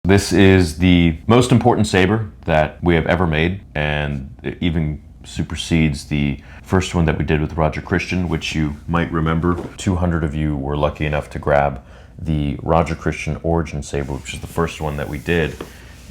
This is the most important saber that we have ever made, and it even supersedes the first one that we did with Roger Christian, which you might remember. 200 of you were lucky enough to grab the Roger Christian Origin Saber, which is the first one that we did,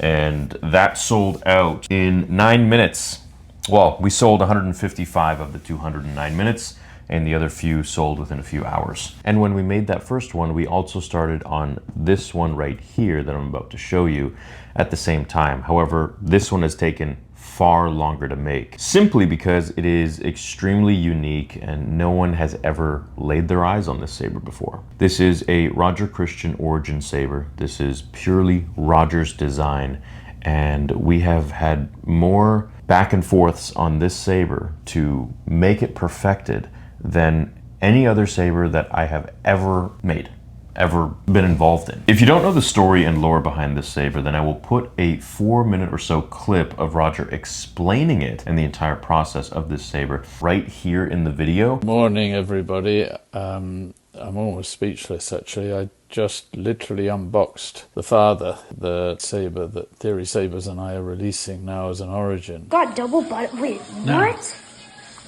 and that sold out in 9 minutes. Well, we sold 155 of the 209 minutes, and the other few sold within a few hours. And when we made that first one, we also started on this one right here that I'm about to show you at the same time. However, this one has taken far longer to make, simply because it is extremely unique and no one has ever laid their eyes on this saber before. This is a Roger Christian Origin Saber. This is purely Roger's design, and we have had more back and forths on this saber to make it perfected than any other saber that I have ever made, ever been involved in. If you don't know the story and lore behind this saber, then I will put a 4-minute or so clip of Roger explaining it and the entire process of this saber right here in the video. Morning, everybody. I'm almost speechless, actually. I just literally unboxed the Father, the saber that Theory Sabers and I are releasing now as an Origin. Got double butt. Wait, what?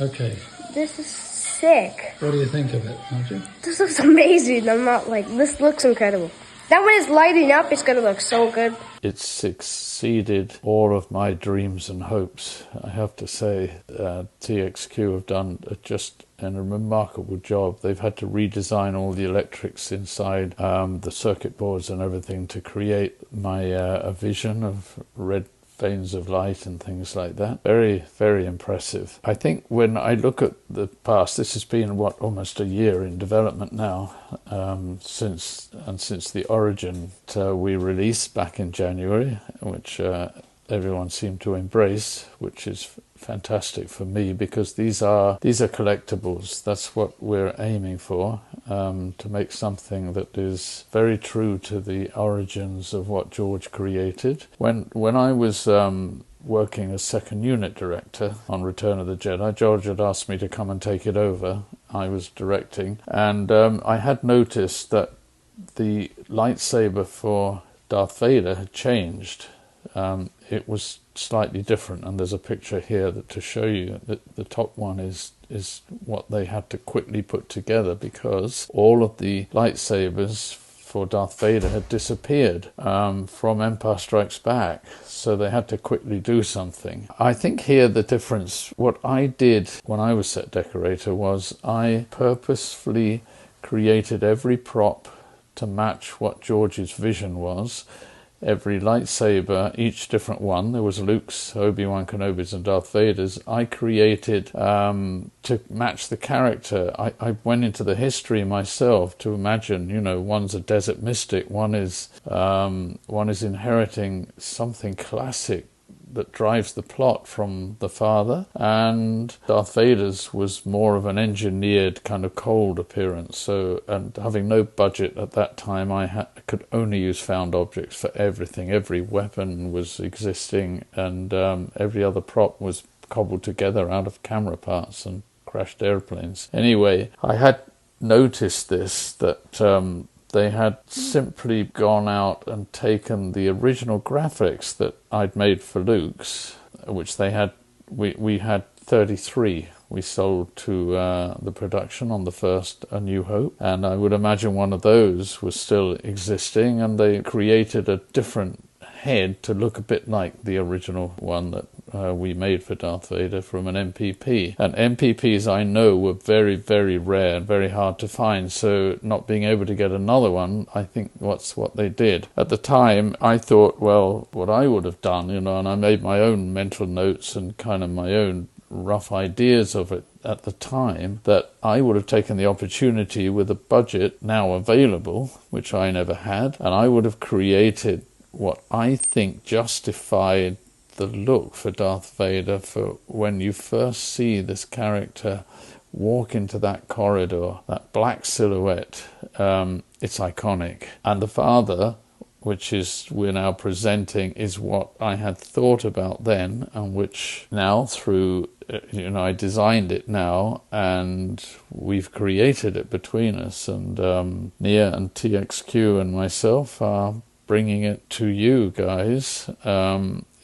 Okay. This is sick. What do you think of it, Roger? This looks amazing. I'm not like, this looks incredible. That when it's lighting up, it's gonna look so good. It's exceeded all of my dreams and hopes, I have to say. TXQ have done just a remarkable job. They've had to redesign all the electrics inside the circuit boards and everything to create my a vision of red veins of light and things like that. Very, very impressive. I think when I look at the past, this has been almost a year in development now, since the Origin we released back in January, which everyone seemed to embrace, which is fantastic for me, because these are collectibles. That's what we're aiming for, to make something that is very true to the origins of what George created. When I was working as second unit director on Return of the Jedi, George had asked me to come and take it over. I was directing, and I had noticed that the lightsaber for Darth Vader had changed. It was slightly different, and there's a picture here to show you that the top one is what they had to quickly put together, because all of the lightsabers for Darth Vader had disappeared from Empire Strikes Back, so they had to quickly do something. I think here the difference, what I did when I was set decorator, was I purposefully created every prop to match what George's vision was. Every lightsaber, each different one. There was Luke's, Obi-Wan Kenobi's, and Darth Vader's. I created to match the character. I went into the history myself to imagine, you know, one's a desert mystic, one is inheriting something classic that drives the plot from the Father, and Darth Vader's was more of an engineered kind of cold appearance. So, and having no budget at that time, I could only use found objects for everything. Every weapon was existing, and every other prop was cobbled together out of camera parts and crashed airplanes. Anyway, I had noticed this, that they had simply gone out and taken the original graphics that I'd made for Luke's, which they had. We had 33. We sold to the production on the first A New Hope, and I would imagine one of those was still existing, and they created a different head to look a bit like the original one that we made for Darth Vader from an MPP. And MPPs, I know, were very, very rare and very hard to find, so not being able to get another one, I think that's what they did. At the time, I thought, well, what I would have done, you know, and I made my own mental notes and kind of my own rough ideas of it at the time, that I would have taken the opportunity with a budget now available, which I never had, and I would have created what I think justified the look for Darth Vader, for when you first see this character walk into that corridor, that black silhouette, it's iconic. And the Father, which is we're now presenting, is what I had thought about then, and which now through, you know, I designed it now, and we've created it between us, and Nia and TXQ and myself are bringing it to you guys.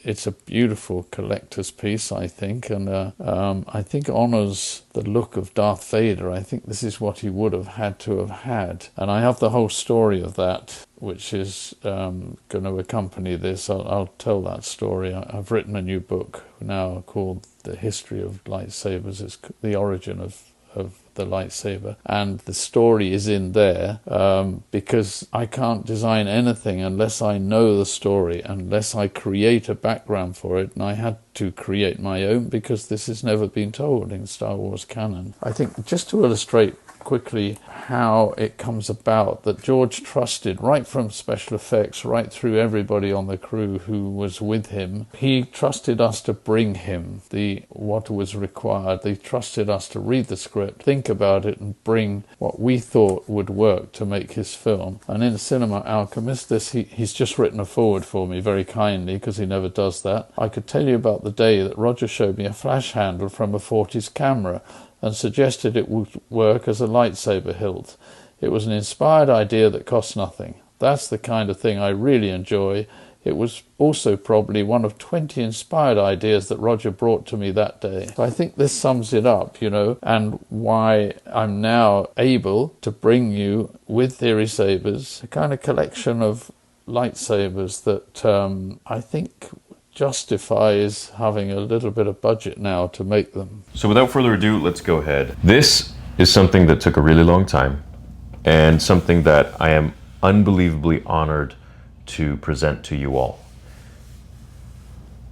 It's a beautiful collector's piece, I think, and I think honours the look of Darth Vader. I think this is what he would have had to have had. And I have the whole story of that, which is going to accompany this. I'll tell that story. I've written a new book now called The History of Lightsabers. It's the origin of the lightsaber, and the story is in there because I can't design anything unless I know the story, unless I create a background for it, and I had to create my own because this has never been told in Star Wars canon. I think just to illustrate quickly how it comes about that George trusted right from special effects right through everybody on the crew who was with him. He trusted us to bring him what was required. They trusted us to read the script, think about it, and bring what we thought would work to make his film. And in Cinema Alchemist, he's just written a foreword for me very kindly because he never does that. I could tell you about the day that Roger showed me a flash handle from a 40s camera and suggested it would work as a lightsaber hilt. It was an inspired idea that cost nothing. That's the kind of thing I really enjoy. It was also probably one of 20 inspired ideas that Roger brought to me that day. So I think this sums it up, and why I'm now able to bring you, with Theory Sabers, a kind of collection of lightsabers that I think justifies having a little bit of budget now to make them. So without further ado, let's go ahead. This is something that took a really long time, and something that I am unbelievably honored to present to you all.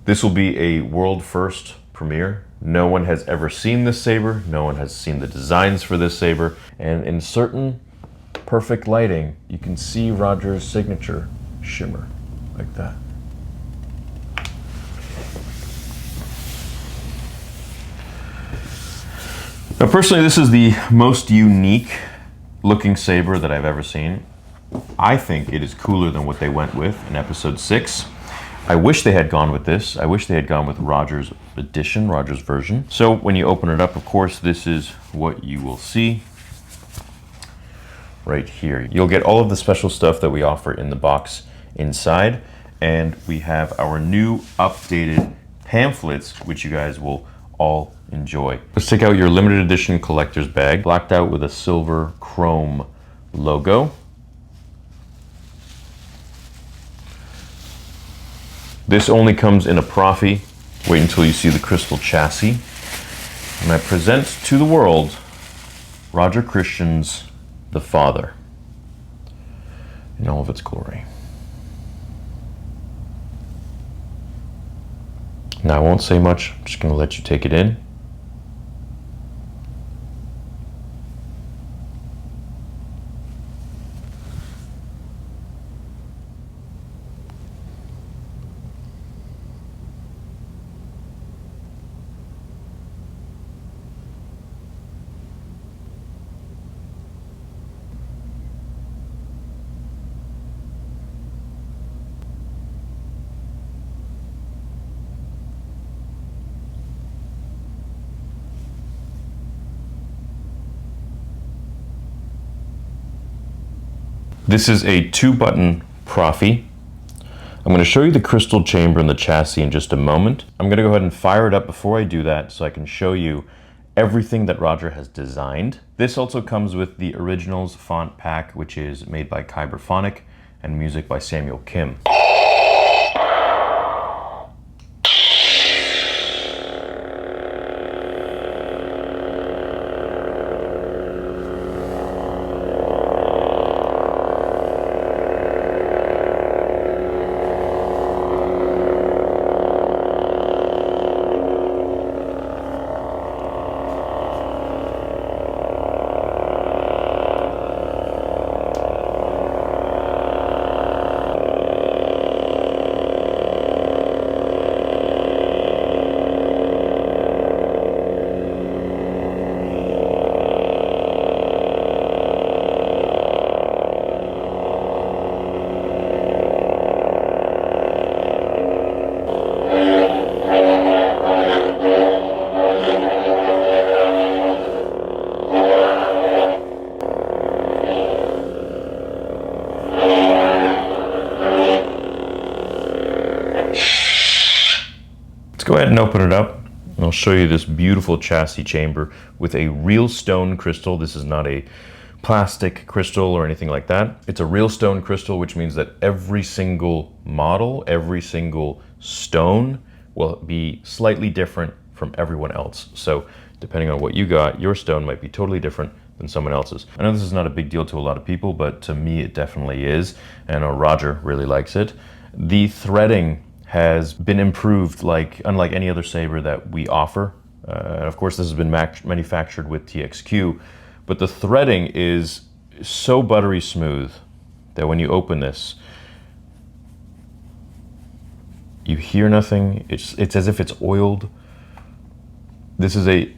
This will be a world first premiere. No one has ever seen this saber, no one has seen the designs for this saber, and in certain perfect lighting, you can see Roger's signature shimmer like that. Now personally, this is the most unique looking saber that I've ever seen. I think it is cooler than what they went with in episode 6. I wish they had gone with this. I wish they had gone with Roger's edition, Roger's version. So when you open it up, of course, this is what you will see right here. You'll get all of the special stuff that we offer in the box inside, and we have our new updated pamphlets, which you guys will all enjoy. Let's take out your limited edition collector's bag, blacked out with a silver chrome logo. This only comes in a Profi. Wait until you see the crystal chassis. And I present to the world Roger Christian's The Father in all of its glory. Now I won't say much, I'm just going to let you take it in. This is a 2-button Profi. I'm going to show you the crystal chamber and the chassis in just a moment. I'm going to go ahead and fire it up before I do that so I can show you everything that Roger has designed. This also comes with the Originals font pack, which is made by Kyberphonic, and music by Samuel Kim. open it up, and I'll show you this beautiful chassis chamber with a real stone crystal. This is not a plastic crystal or anything like that. It's a real stone crystal, which means that every single model, every single stone will be slightly different from everyone else. So depending on what you got, your stone might be totally different than someone else's. I know this is not a big deal to a lot of people, but to me it definitely is. And I know Roger really likes it. The threading has been improved unlike any other saber that we offer. And of course this has been manufactured with TXQ, but the threading is so buttery smooth that when you open this, you hear nothing. It's as if it's oiled. This is a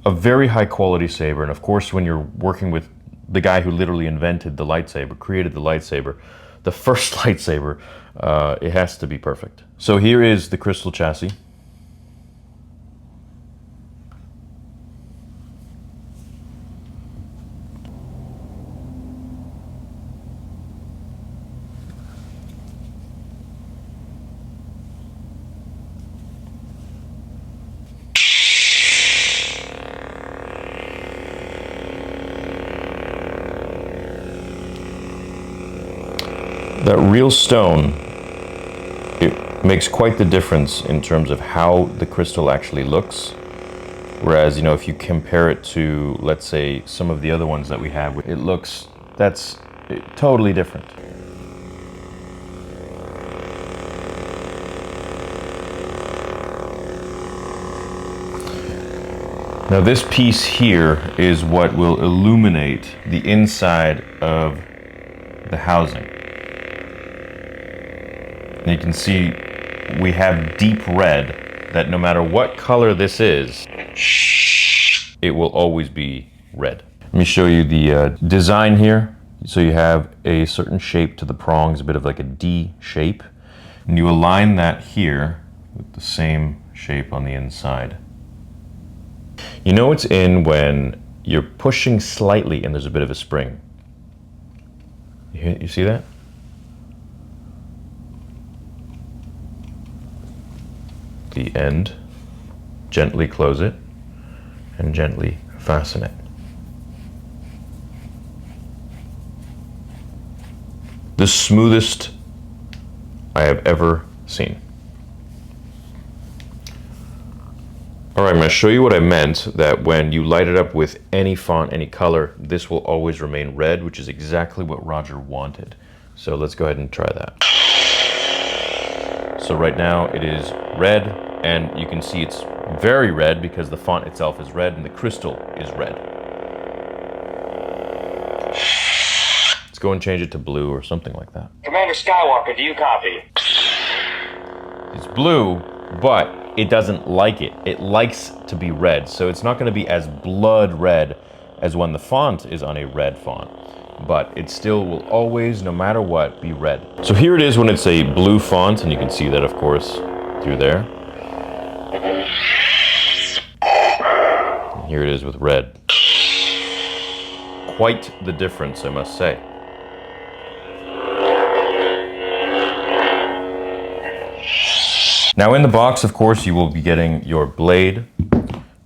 very high quality saber, and of course when you're working with the guy who literally invented the lightsaber, created the lightsaber, the first lightsaber, it has to be perfect. So here is the crystal chassis. That real stone, it makes quite the difference in terms of how the crystal actually looks. Whereas, if you compare it to, let's say, some of the other ones that we have, that's totally different. Now this piece here is what will illuminate the inside of the housing. And you can see we have deep red that no matter what color this is, it will always be red. Let me show you the design here. So you have a certain shape to the prongs, a bit of like a D shape. And you align that here with the same shape on the inside. You know it's in when you're pushing slightly and there's a bit of a spring. You see that? The end, gently close it, and gently fasten it. The smoothest I have ever seen. All right, I'm going to show you what I meant, that when you light it up with any font, any color, this will always remain red, which is exactly what Roger wanted. So let's go ahead and try that. So right now it is red, and you can see it's very red because the font itself is red and the crystal is red. Let's go and change it to blue or something like that. Commander Skywalker, do you copy? It's blue, but it doesn't like it. It likes to be red, so it's not going to be as blood red as when the font is on a red font. But it still will always, no matter what, be red. So here it is when it's a blue font, and you can see that, of course, through there. And here it is with red. Quite the difference, I must say. Now in the box, of course, you will be getting your blade,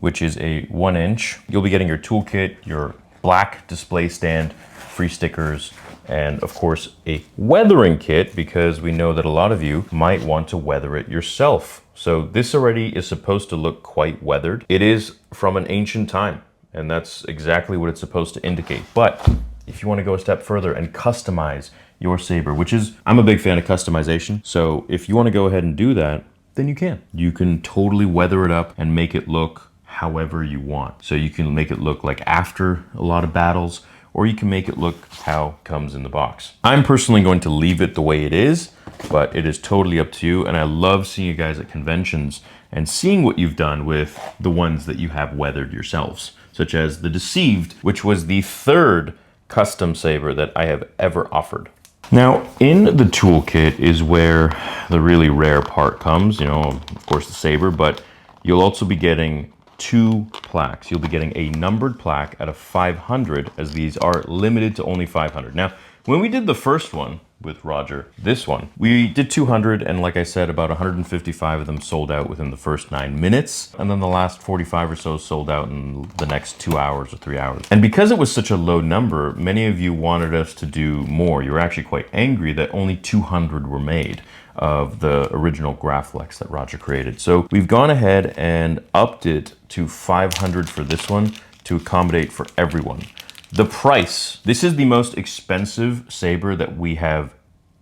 which is a 1 inch. You'll be getting your toolkit, your black display stand, free stickers, and of course a weathering kit, because we know that a lot of you might want to weather it yourself. So this already is supposed to look quite weathered. It is from an ancient time, and that's exactly what it's supposed to indicate. But if you want to go a step further and customize your saber, which is, I'm a big fan of customization, so if you want to go ahead and do that, then you can. You can totally weather it up and make it look however you want. So you can make it look like after a lot of battles, or you can make it look how it comes in the box. I'm personally going to leave it the way it is, but it is totally up to you. And I love seeing you guys at conventions and seeing what you've done with the ones that you have weathered yourselves, such as the Deceived, which was the 3rd custom saber that I have ever offered. Now, in the toolkit is where the really rare part comes, of course the saber, but you'll also be getting 2 plaques. You'll be getting a numbered plaque out of 500, as these are limited to only 500. Now, when we did the first one, with Roger. This one, we did 200, and like I said, about 155 of them sold out within the first 9 minutes, and then the last 45 or so sold out in the next 2 hours or 3 hours. And because it was such a low number, many of you wanted us to do more. You were actually quite angry that only 200 were made of the original Graflex that Roger created. So we've gone ahead and upped it to 500 for this one to accommodate for everyone. The price, this is the most expensive saber that we have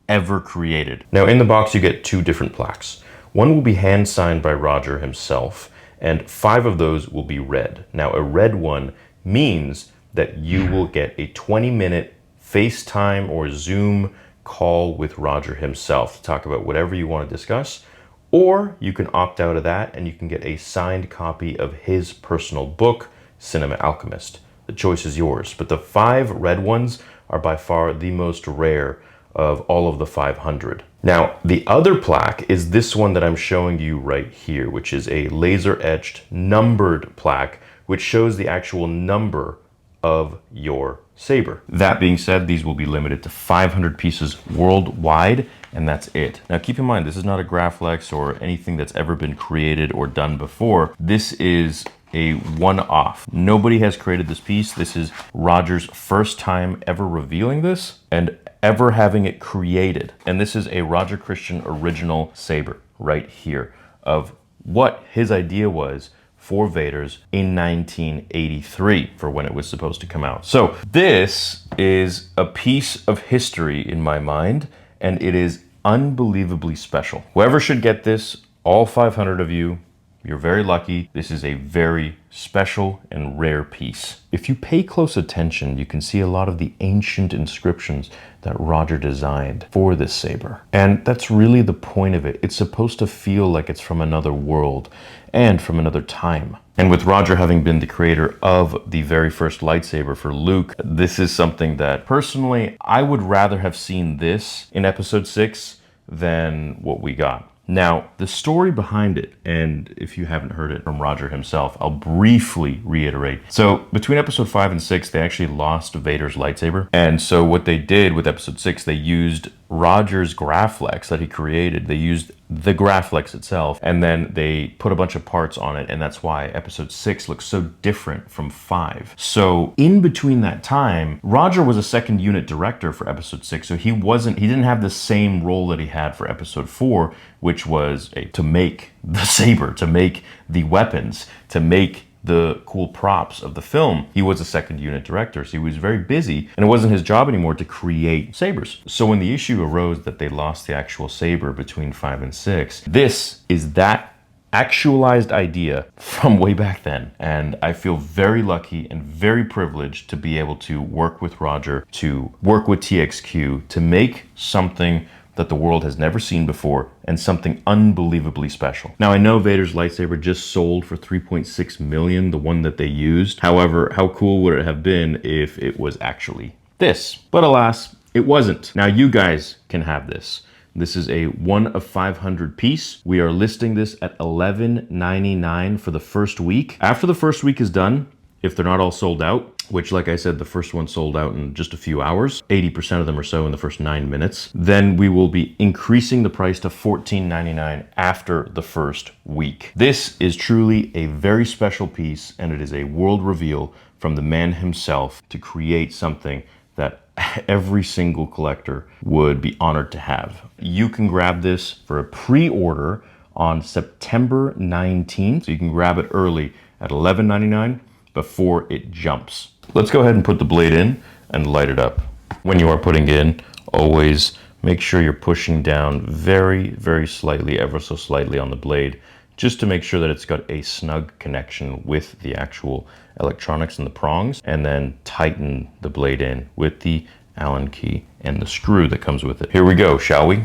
ever created. Now in the box you get 2 different plaques. One will be hand signed by Roger himself, and 5 of those will be red. Now a red one means that you will get a 20-minute FaceTime or Zoom call with Roger himself to talk about whatever you want to discuss, or you can opt out of that and you can get a signed copy of his personal book, Cinema Alchemist. The choice is yours, but the 5 red ones are by far the most rare of all of the 500. Now, the other plaque is this one that I'm showing you right here, which is a laser etched numbered plaque, which shows the actual number of your saber. That being said, these will be limited to 500 pieces worldwide, and that's it. Now keep in mind, this is not a Graflex or anything that's ever been created or done before. This is a one-off. Nobody has created this piece. This is Roger's first time ever revealing this and ever having it created. And this is a Roger Christian original saber right here of what his idea was for Vader's in 1983 for when it was supposed to come out. So this is a piece of history in my mind, and it is unbelievably special. Whoever should get this, all 500 of you, you're very lucky. This is a very special and rare piece. If you pay close attention, you can see a lot of the ancient inscriptions that Roger designed for this saber. And that's really the point of it. It's supposed to feel like it's from another world and from another time. And with Roger having been the creator of the very first lightsaber for Luke, this is something that personally, I would rather have seen this in episode 6 than what we got. Now, the story behind it, and if you haven't heard it from Roger himself, I'll briefly reiterate. So between episode 5 and 6, they actually lost Vader's lightsaber. And so what they did with episode 6, they used Roger's Graflex that he created. They used the Graflex itself, and then they put a bunch of parts on it, and that's why episode 6 looks so different from 5. So in between that time, Roger was a second unit director for episode 6, so he didn't have the same role that he had for episode 4, which was to make the saber, to make the weapons, to make the cool props of the film. He was a second unit director, so he was very busy, and it wasn't his job anymore to create sabers. So when the issue arose that they lost the actual saber between 5 and 6, this is that actualized idea from way back then. And I feel very lucky and very privileged to be able to work with Roger, to work with TXQ, to make something that the world has never seen before, and something unbelievably special. Now, I know Vader's lightsaber just sold for 3.6 million, the one that they used. However, how cool would it have been if it was actually this? But alas, it wasn't. Now you guys can have this. This is a 1 of 500 piece. We are listing this at $11.99 for the first week. After the first week is done, if they're not all sold out, which, like I said, the first one sold out in just a few hours, 80% of them or so in the first 9 minutes, then we will be increasing the price to $14.99 after the first week. This is truly a very special piece, and it is a world reveal from the man himself to create something that every single collector would be honored to have. You can grab this for a pre-order on September 19th, so you can grab it early at $11.99 before it jumps. Let's go ahead and put the blade in and light it up. When you are putting in, always make sure you're pushing down very, very slightly, ever so slightly on the blade, just to make sure that it's got a snug connection with the actual electronics and the prongs, and then tighten the blade in with the Allen key and the screw that comes with it. Here we go, shall we?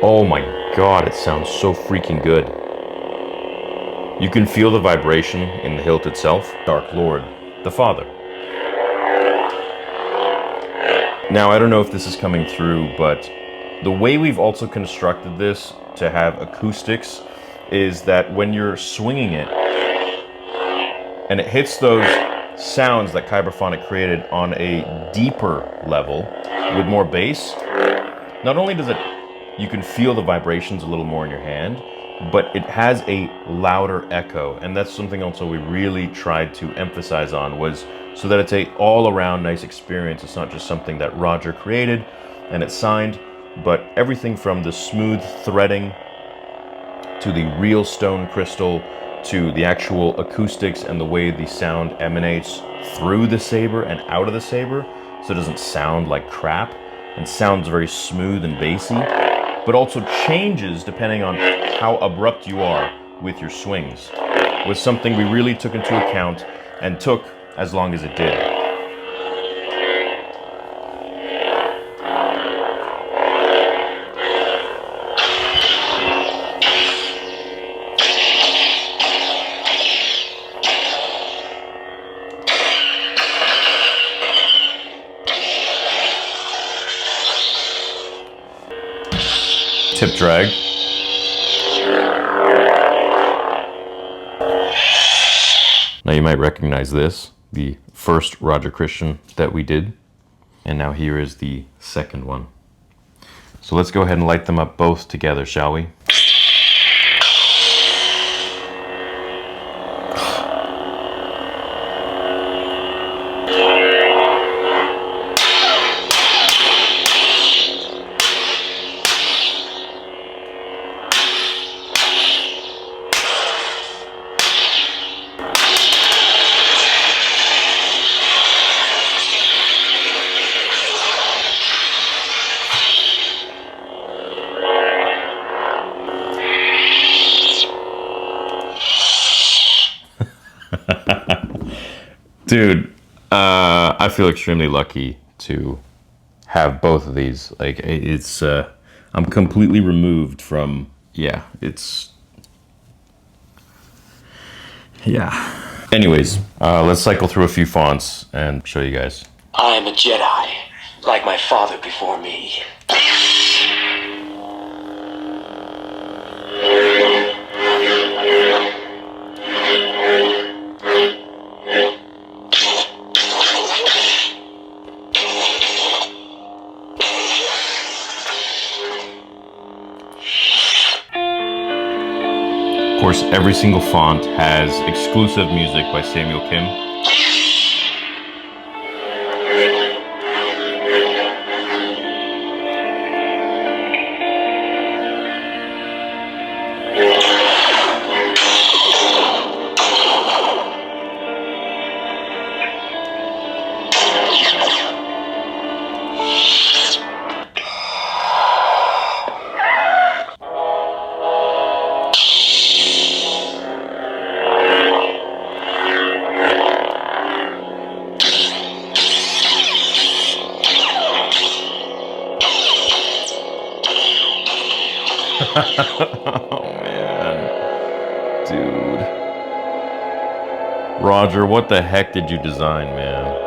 Oh my God, it sounds so freaking good. You can feel the vibration in the hilt itself. Dark Lord, the Father. Now, I don't know if this is coming through, but the way we've also constructed this to have acoustics is that when you're swinging it and it hits those sounds that Kyberphonic created on a deeper level with more bass, not only does it, you can feel the vibrations a little more in your hand, but it has a louder echo. And that's something also we really tried to emphasize on, was so that it's a all-around nice experience. It's not just something that Roger created and it's signed, but everything from the smooth threading to the real stone crystal to the actual acoustics and the way the sound emanates through the saber and out of the saber, so it doesn't sound like crap and sounds very smooth and bassy, but also changes depending on how abrupt you are with your swings, was something we really took into account and took as long as it did. Tip drag. Now you might recognize this, the first Roger Christian that we did, and now here is the second one. So let's go ahead and light them up both together, shall we? Dude, I feel extremely lucky to have both of these. Like, it's, I'm completely removed from, yeah. Anyways, let's cycle through a few fonts and show you guys. I am a Jedi, like my father before me. Of course, every single font has exclusive music by Samuel Kim. Oh man, dude. Roger, what the heck did you design, man?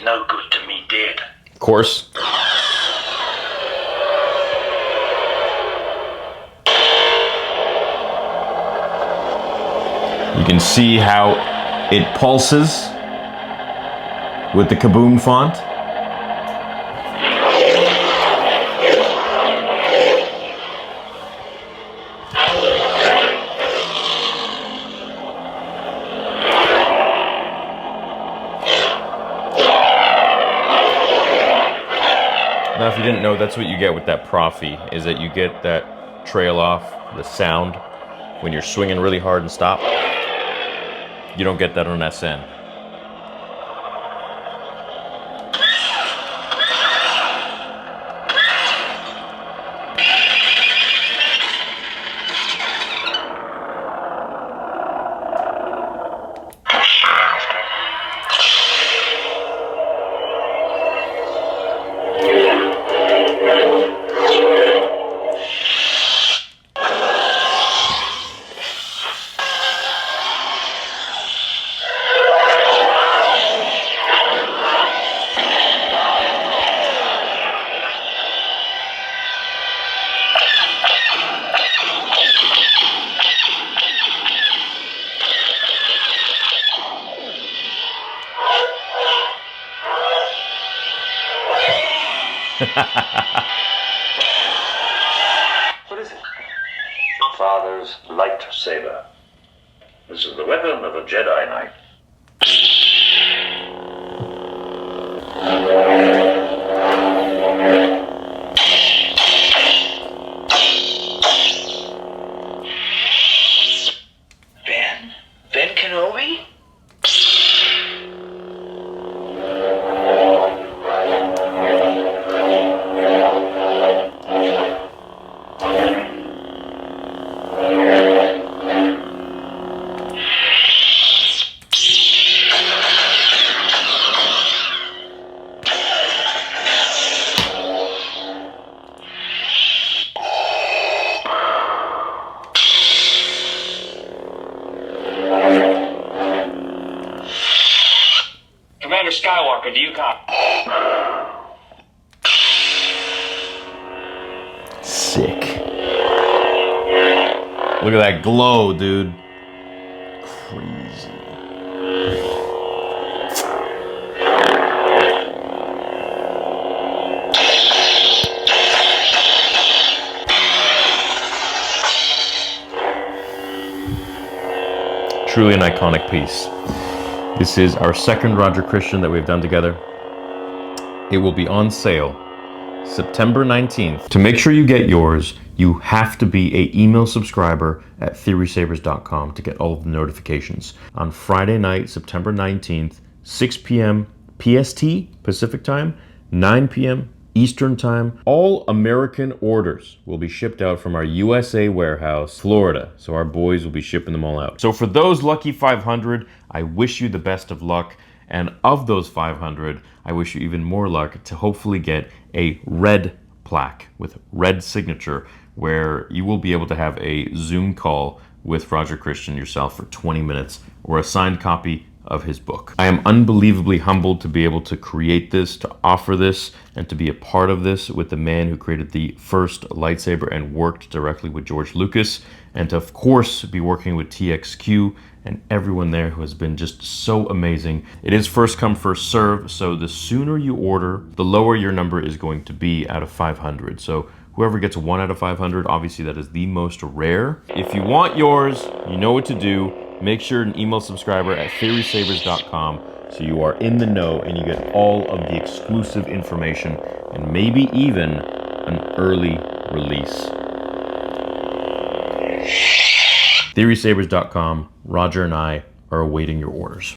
No good to me, dead. Of course. You can see how it pulses with the Kaboom font. Now, if you didn't know, that's what you get with that Profi, is that you get that trail off, the sound, when you're swinging really hard and stop. You don't get that on SN. What is it? Father's lightsaber. This is the weapon of a Jedi Knight. Ben Kenobi? Commander Skywalker, do you copy? Sick. Look at that glow, dude. Crazy. Truly an iconic piece. This is our second Roger Christian that we've done together. It will be on sale September 19th. To make sure you get yours, you have to be an email subscriber at theorysabers.com to get all of the notifications. On Friday night, September 19th, 6 p.m. PST, Pacific Time, 9 p.m. Eastern Time, all American orders will be shipped out from our USA warehouse, Florida. So our boys will be shipping them all out. So for those lucky 500, I wish you the best of luck. And of those 500, I wish you even more luck to hopefully get a red plaque with red signature, where you will be able to have a Zoom call with Roger Christian yourself for 20 minutes, or a signed copy of his book. I am unbelievably humbled to be able to create this, to offer this, and to be a part of this with the man who created the first lightsaber and worked directly with George Lucas, and to, of course, be working with TXQ and everyone there who has been just so amazing. It is first come, first serve, so the sooner you order, the lower your number is going to be out of 500. So whoever gets 1 out of 500, obviously that is the most rare. If you want yours, you know what to do. Make sure an email subscriber at theorysabers.com so you are in the know and you get all of the exclusive information and maybe even an early release. Theorysabers.com, Roger and I are awaiting your orders.